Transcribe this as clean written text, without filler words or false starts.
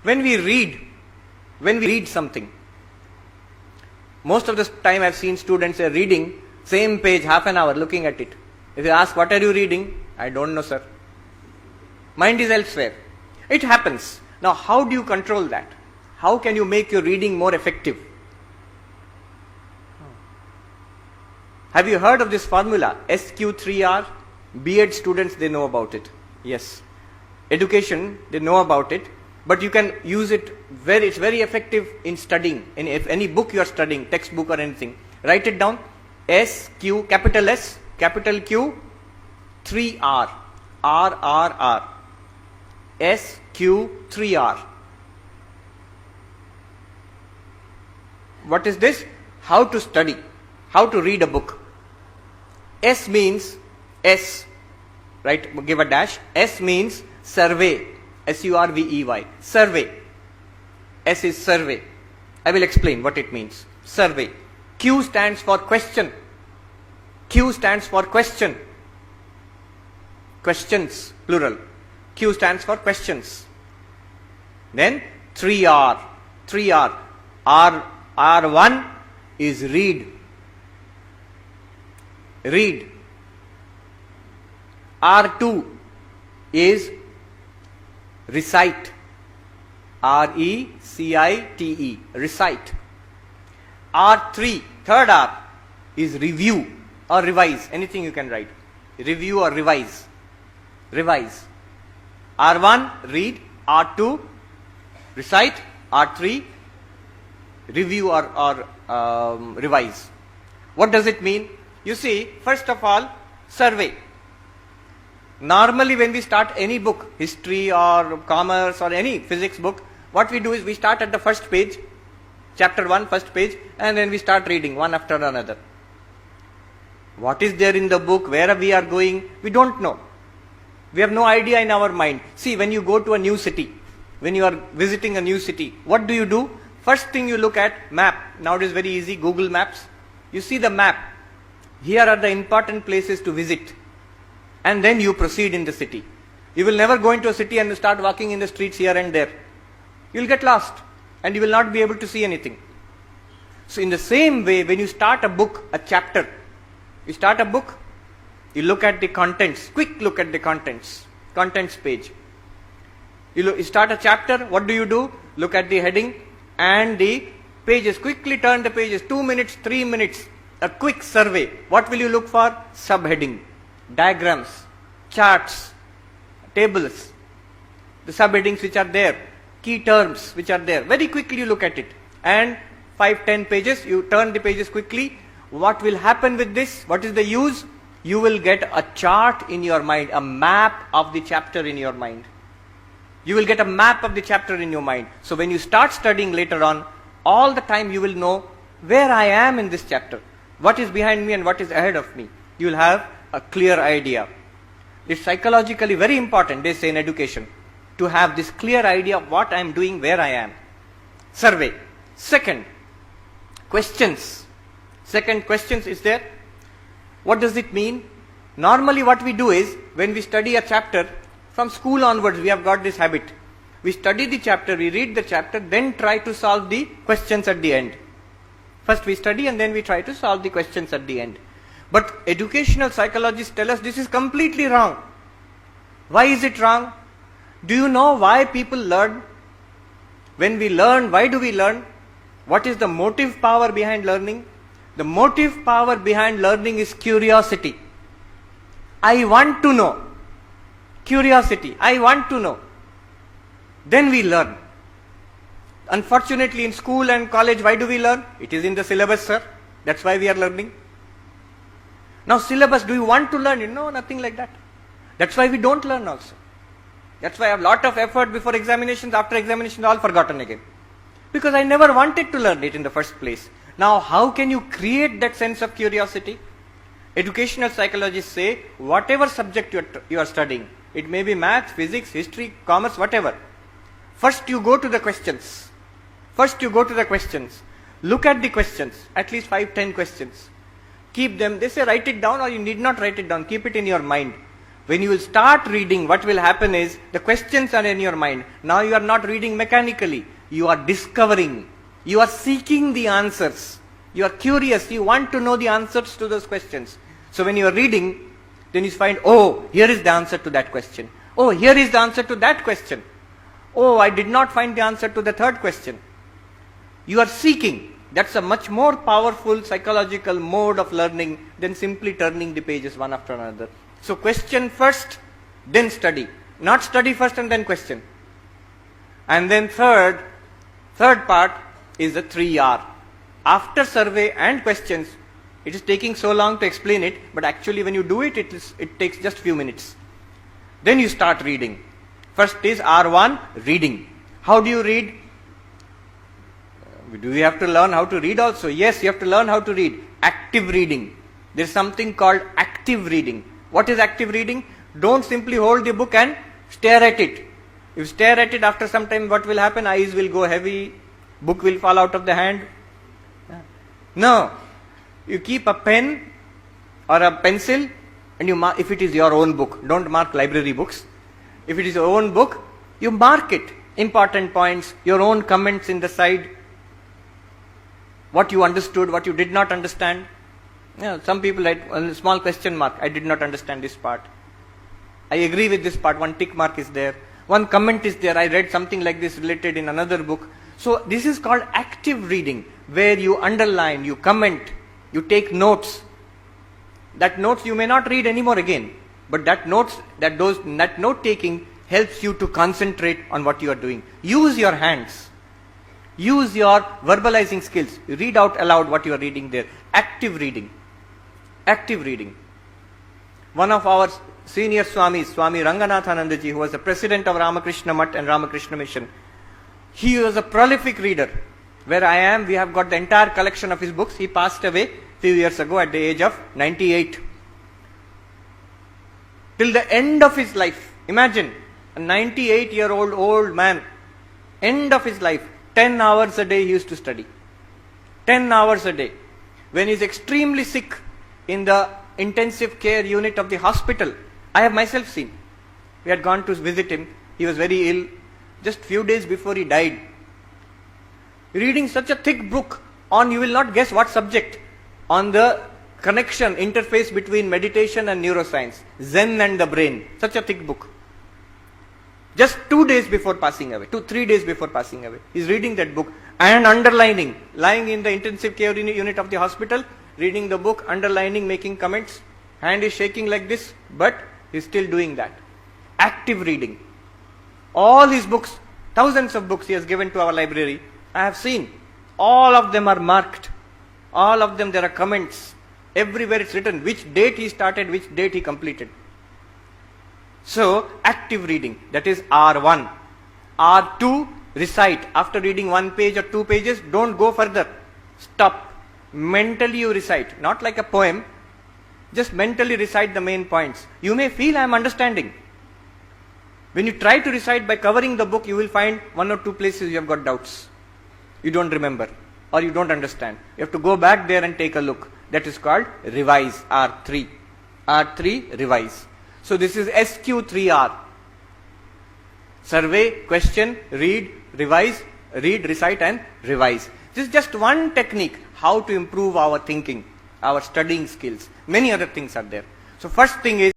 When we read something, most of the time I've seen students are reading same page half an hour looking at it. If you ask, what are you reading? I don't know, sir. Mind is elsewhere. It happens. Now, how do you control that? How can you make your reading more effective? Have you heard of this formula, SQ3R? B.Ed students, they know about it. Yes. Education, they know about it. But you can use it it's very effective in studying. In any book you are studying, textbook or anything. Write it down. SQ, capital S, capital Q, 3R. R. SQ3R. What is this? How to study. How to read a book. S means S, right? Give a dash. S means survey. SURVEY. Survey. S is survey. I will explain what it means. Survey. Q stands for question. Q stands for question. Questions, plural. Q stands for questions. Then 3R. 3R. R1 is read. Read. R2 is recite. RECITE. Recite. R3, third R, is review or revise. Anything you can write. Review or revise. Revise. R1, read. R2, recite. R3, review or revise. What does it mean? You see, first of all, survey. Normally when we start any book, history or commerce or any physics book, what we do is we start at the first page, chapter 1, first page, and then we start reading one after another. What is there in the book, where we are going, we don't know. We have no idea in our mind. See, when you go to a new city, when you are visiting a new city, what do? First thing you look at, map. Now it is very easy, Google Maps. You see the map. Here are the important places to visit. And then you proceed in the city. You will never go into a city and start walking in the streets here and there. You will get lost and you will not be able to see anything. So in the same way, when you start a book, a chapter, you start a book, you look at the contents, quick look at the contents page. You start a chapter, what do? Look at the heading and the pages, quickly turn the pages, 2 minutes, 3 minutes, a quick survey. What will you look for? Subheading, diagrams, charts, tables, the subheadings which are there, key terms which are there. Very quickly you look at it. And 5-10 pages, you turn the pages quickly. What will happen with this? What is the use? You will get a chart in your mind, a map of the chapter in your mind. You will get a map of the chapter in your mind. So when you start studying later on, all the time you will know where I am in this chapter, what is behind me and what is ahead of me. You will have a clear idea. It's psychologically very important, they say in education, to have this clear idea of what I am doing, where I am. Survey. Second, questions. Second, questions is there. What does it mean? Normally what we do is, when we study a chapter, from school onwards we have got this habit. We study the chapter, we read the chapter, then try to solve the questions at the end. First we study and then we try to solve the questions at the end. But educational psychologists tell us this is completely wrong. Why is it wrong? Do you know why people learn? When we learn, why do we learn? What is the motive power behind learning? The motive power behind learning is curiosity. I want to know. Curiosity. I want to know. Then we learn. Unfortunately, in school and college, why do we learn? It is in the syllabus, sir. That's why we are learning. Now, syllabus, do you want to learn? No, nothing like that. That's why we don't learn also. That's why I have a lot of effort before examinations, after examinations, all forgotten again. Because I never wanted to learn it in the first place. Now, how can you create that sense of curiosity? Educational psychologists say, whatever subject you are studying, it may be maths, physics, history, commerce, whatever. First you go to the questions. Look at the questions, at least 5-10 questions. Keep them, they say write it down or you need not write it down, keep it in your mind. When you will start reading, what will happen is, the questions are in your mind. Now you are not reading mechanically. You are discovering. You are seeking the answers. You are curious. You want to know the answers to those questions. So when you are reading, then you find, oh, here is the answer to that question. Oh, here is the answer to that question. Oh, I did not find the answer to the third question. You are seeking. That's a much more powerful psychological mode of learning than simply turning the pages one after another. So question first, then study. Not study first and then question. And then third part is the 3R. After survey and questions, it is taking so long to explain it, but actually when you do it, it takes just few minutes. Then you start reading. First is R1, reading. How do you read? Do we have to learn how to read also? Yes, you have to learn how to read. Active reading. There is something called active reading. What is active reading? Don't simply hold the book and stare at it. If you stare at it, after some time what will happen? Eyes will go heavy, book will fall out of the hand. No. You keep a pen or a pencil and you mark, if it is your own book, don't mark library books. If it is your own book, you mark it. Important points, your own comments in the side, what you understood, what you did not understand. Some people write a small question mark, I did not understand this part. I agree with this part, one tick mark is there. One comment is there, I read something like this related in another book. So this is called active reading, where you underline, you comment, you take notes. That notes you may not read anymore again, but that note taking helps you to concentrate on what you are doing. Use your hands. Use your verbalizing skills. Read out aloud what you are reading there. Active reading. Active reading. One of our senior Swamis, Swami Ranganathanandaji, who was the president of Ramakrishna Mutt and Ramakrishna Mission, he was a prolific reader. Where I am, we have got the entire collection of his books. He passed away a few years ago at the age of 98. Till the end of his life, imagine, a 98-year-old old man, end of his life, 10 hours a day he used to study. 10 hours a day. When he is extremely sick in the intensive care unit of the hospital, I have myself seen. We had gone to visit him. He was very ill. Just few days before he died. Reading such a thick book on, you will not guess what subject, on the connection, interface between meditation and neuroscience, Zen and the brain. Such a thick book. Just 2 days before passing away, 3 days before passing away, he is reading that book and underlining, lying in the intensive care unit of the hospital, reading the book, underlining, making comments. Hand is shaking like this, but he is still doing that. Active reading. All his books, thousands of books he has given to our library, I have seen. All of them are marked. All of them there are comments. Everywhere it's written which date he started, which date he completed. So, active reading, that is R1. R2, recite. After reading 1 page or 2 pages, don't go further. Stop. Mentally you recite. Not like a poem. Just mentally recite the main points. You may feel I am understanding. When you try to recite by covering the book, you will find 1 or 2 places you have got doubts. You don't remember or you don't understand. You have to go back there and take a look. That is called revise, R3. R3, revise. So this is SQ3R. Survey, question, read, revise, read, recite and revise. This is just one technique how to improve our thinking, our studying skills. Many other things are there. So first thing is